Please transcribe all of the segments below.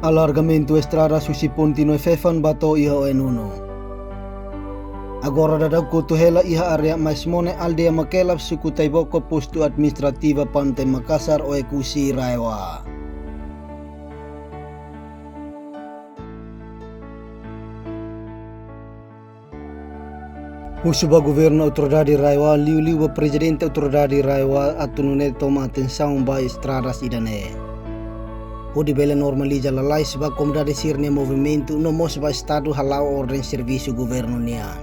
Alargamento estrada susipon efefan bato iha o enuno. Agora dadau kutuhela iha area maismone aldea makelap suku taiboko postu administrativa Pantai Makassar o ekusi Raiwa. Usuba governo autoridade Raiwa liu-liu ba presidente autoridade Raiwa atunune toma atenção ba estradas idane. O de bela normaliza lalai sebab comunidade sirne movimento no mos ba estado halau ordem serviço governo nian.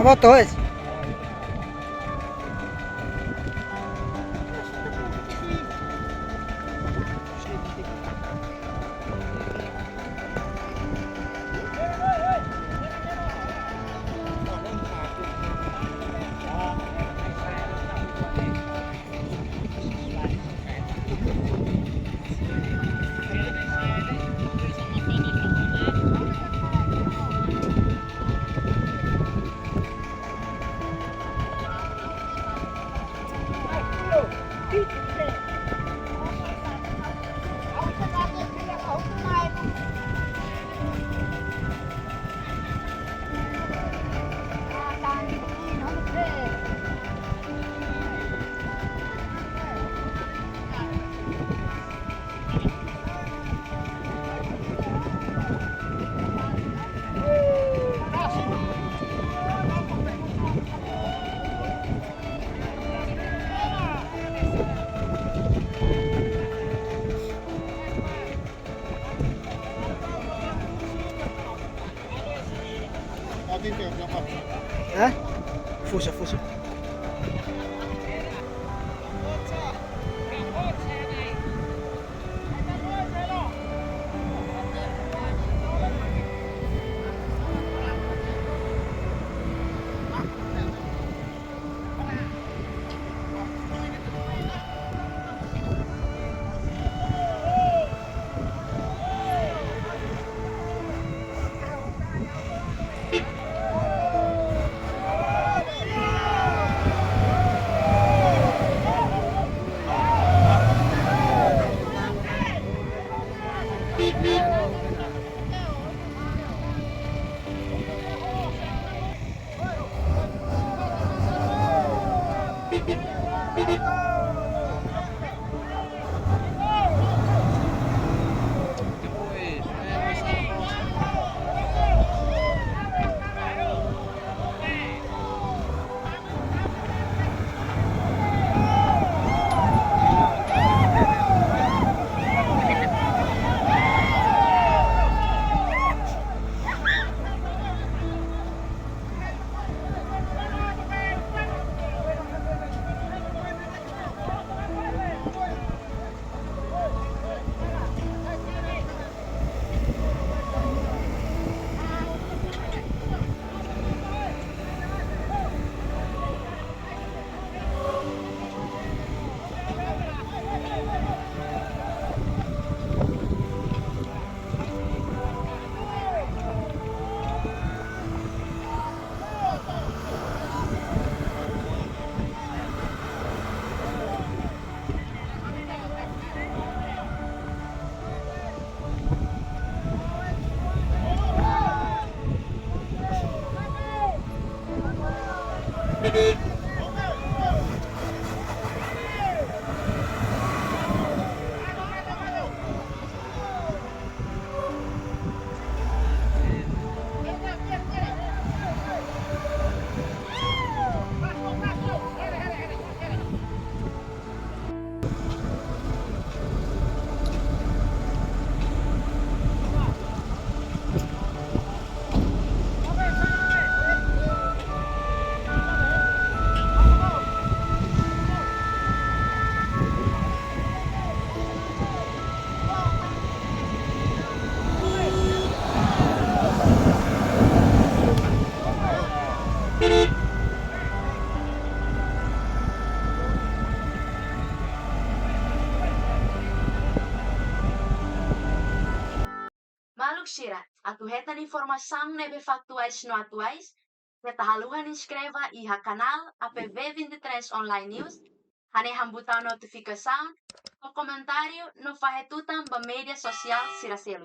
Apa tuh? Hah? Fusa. Maluk sira, atu hetan informação nebe factuais no atuais, beta haluhan inscreva iha canal APV23 Online News, hane hambutao notificação, o comentário no fahetutan ba media sosial sira selu.